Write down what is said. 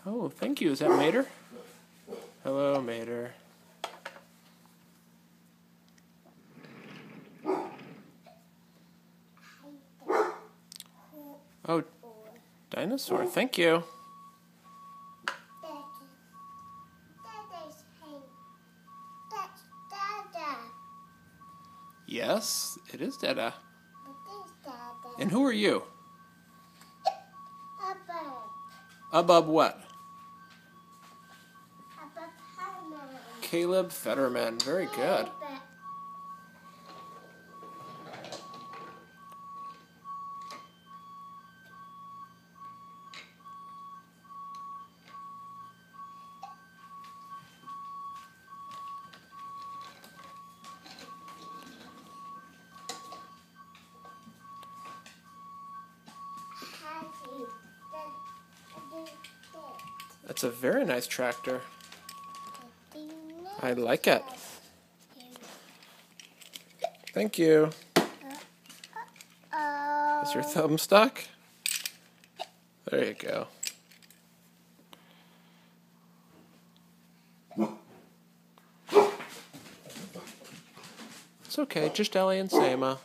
Oh, thank you. Is that Mater? Hello, Mater. Oh, dinosaur. Thank you. Yes, it is Dada. And who are you? Above what? Caleb Fetterman. Very good. That's a very nice tractor. I like it. Thank you. Is your thumb stuck? There you go. It's okay, just Ellie and Sama.